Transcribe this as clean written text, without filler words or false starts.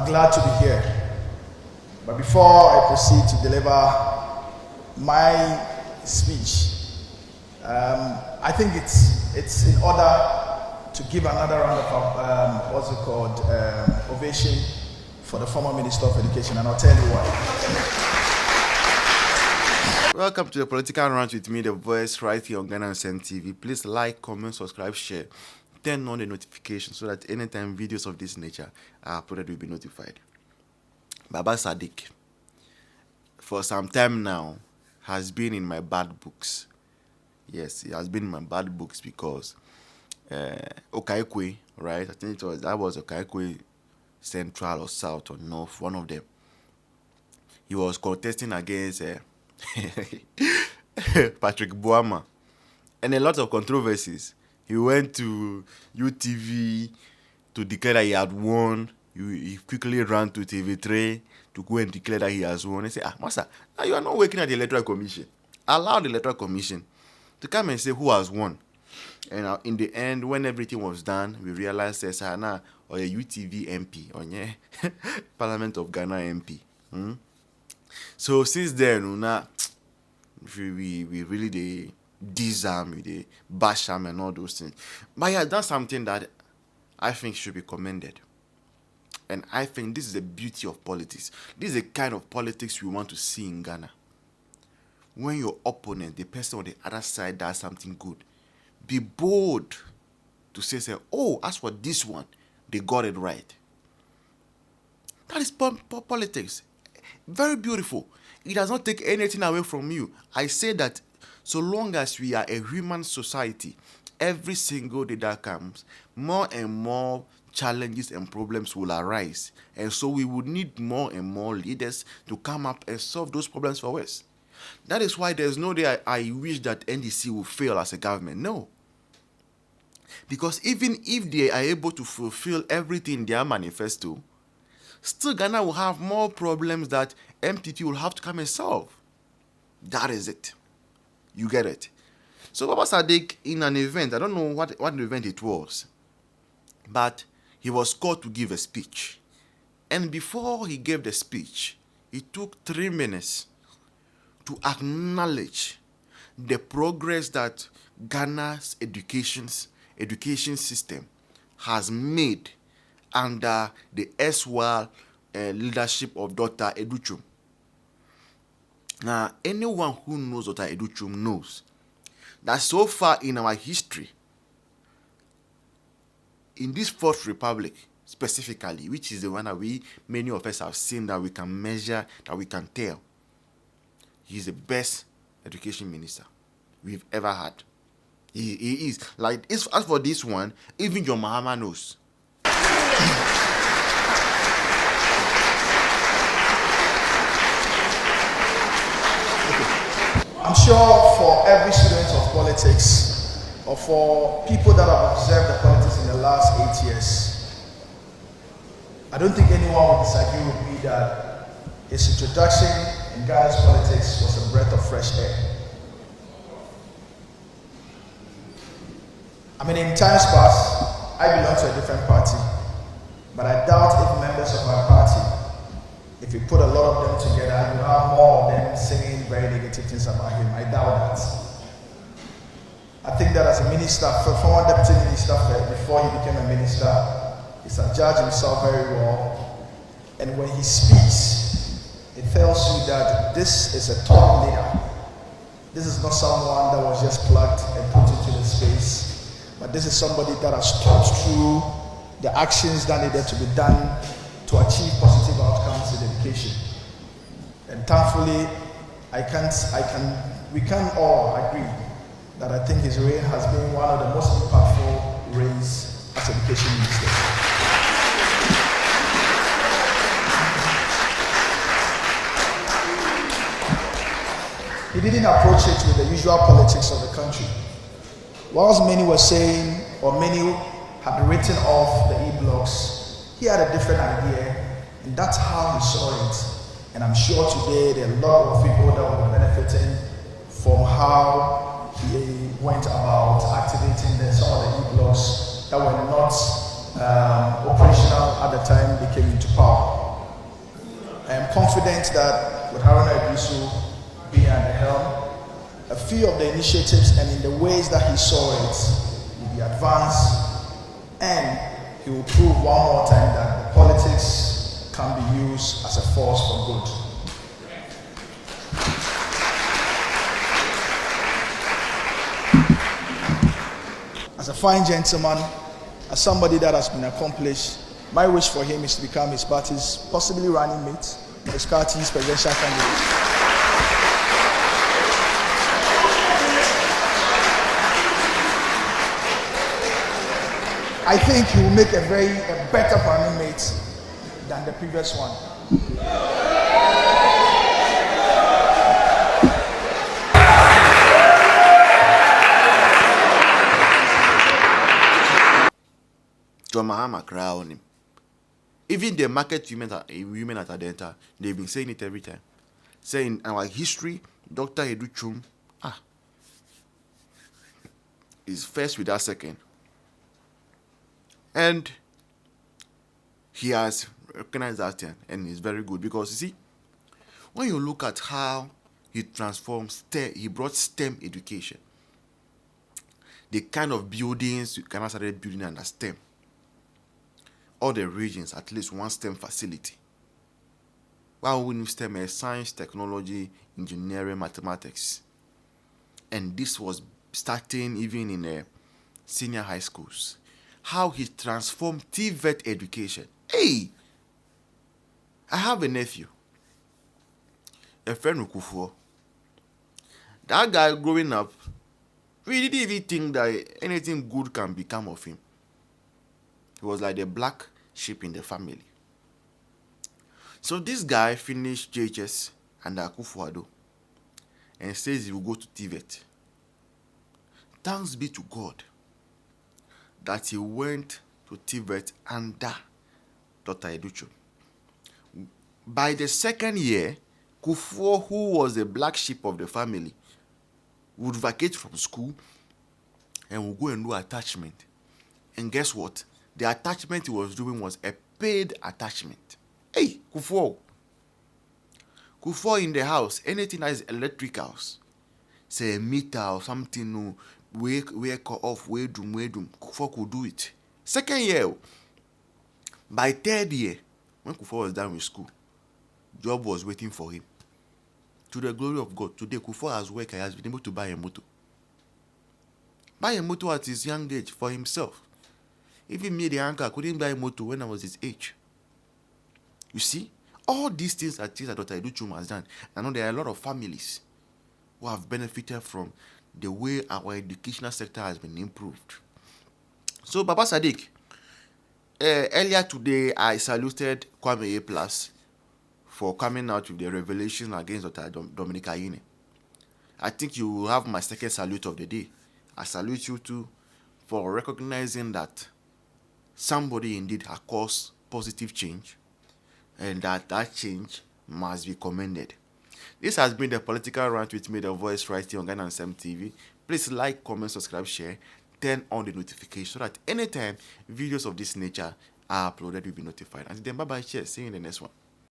glad to be here. But before I proceed to deliver my speech, I think it's in order to give another round of ovation for the former Minister of Education, and I'll tell you why. Welcome to the Political Rant with me, the voice, right here on Ghana Unsent TV. Please like, comment, subscribe, share, turn on the notifications so that anytime videos of this nature are uploaded, will be notified. Baba Sadiq, for some time now, has been in my bad books. Yes, he has been in my bad books because Okaikwe, right? I think that was Okaikwe Central or South or North, one of them. He was contesting against Patrick Boama, and a lot of controversies. He went to UTV to declare that he had won. He quickly ran to TV3 to go and declare that he has won. He said, Master, now you are not working at the Electoral Commission. Allow the Electoral Commission to come and say who has won. And in the end, when everything was done, we realized there's or a UTV MP, or Parliament of Ghana MP. So since then, we really disarm, we bash him and all those things. But he has done something that I think should be commended. And I think this is the beauty of politics. This is the kind of politics we want to see in Ghana. When your opponent, the person on the other side, does something good, be bold to say, oh, as for this one, they got it right. That is politics. Very beautiful. It does not take anything away from you. I say that so long as we are a human society, every single day that comes, more and more challenges and problems will arise. And so we would need more and more leaders to come up and solve those problems for us. That is why there's no day I wish that NDC will fail as a government. No. Because even if they are able to fulfill everything in their manifesto, still Ghana will have more problems that MTT will have to come and solve. That is it. You get it. So Baba Sadiq, in an event, I don't know what event it was, but he was called to give a speech. And before he gave the speech, it took 3 minutes to acknowledge the progress that Ghana's education system has made under the erstwhile leadership of Dr. Educhum. Now, anyone who knows Dr. Educhum knows that so far in our history, in this Fourth Republic specifically, which is the one that many of us have seen, that we can measure, that we can tell, he is the best education minister we've ever had. He is. Like, as for this one, even your Mahama knows. I'm sure for every student of politics, or for people that have observed the politics in the last 8 years, I don't think anyone would disagree with me that his introduction in Ghana's politics was a breath of fresh air. I mean, in times past, I belong to a different party, but I doubt if members of my party, if you put a lot of them together, you have more of them saying very negative things about him. I doubt that. I think that as a minister, former deputy minister, before he became a minister, he's judged himself very well. And when he speaks, it tells you that this is a top leader. This is not someone that was just plugged and put into the space, but this is somebody that has thought through the actions that needed to be done to achieve positive outcomes in education. And thankfully, we can all agree that I think his reign has been one of the most impactful reigns as education minister. He didn't approach it with the usual politics of the country. Whilst many were saying, or many had written off the e-blocks, he had a different idea, and that's how he saw it. And I'm sure today there are a lot of people that will be benefiting from how he went about activating some of the e-blocks that were not operational at the time they came into power. am confident that with Haruna Idrisu being at the helm, a few of the initiatives and in the ways that he saw it will be advanced, and he will prove one more time that the politics can be used as a force for good. As a fine gentleman, as somebody that has been accomplished, my wish for him is to become his party's possibly running mate, his party's presidential candidate. I think he will make a better running mate than the previous one. John Mahama cry on him. Even the market women at Adenta, they've been saying it every time. Saying our history, Dr. Educhum is first without second. And he has recognized that and it's very good because you see, when you look at how he transformed STEM, he brought STEM education. The kind of buildings you can start building under STEM. All the regions, at least one STEM facility. While we need STEM as science, technology, engineering, mathematics. And this was starting even in senior high schools. How he transformed TVET education. Hey! I have a nephew. A friend of Kufuor. That guy growing up, we didn't even think that anything good can become of him. He was like the black sheep in the family. So this guy finished JHS under Akufo-Addo and says he will go to TVET. Thanks be to God that he went to TVET under Dr. Educhum. By the second year, Kufuor, who was the black sheep of the family, would vacate from school and would go and do attachment. And guess what? The attachment he was doing was a paid attachment. Hey, Kufuor. Kufuor in the house, anything that is electricals, say a meter or something, no, wake off, way doom. Kufuor could do it. Second year, by third year, when Kufuor was done with school, job was waiting for him. To the glory of God, today Kufuor has worked and has been able to buy a motor. Buy a motor at his young age for himself. Even me, the uncle, couldn't buy a motor when I was his age. You see, all these things are things that Dr. Educhum has done. I know there are a lot of families who have benefited from the way our educational sector has been improved. So, Baba Sadiq, earlier today, I saluted Kwame A+ for coming out with the revelation against Dr. Dominic Ayine. I think you will have my second salute of the day. I salute you too for recognizing that somebody indeed has caused positive change and that change must be commended. This has been the Political Rant with me, the voice right here on Ghana Sam TV. Please like, comment, subscribe, share, turn on the notification so that anytime videos of this nature are uploaded, you'll be notified. Until then, bye-bye, cheers. See you in the next one.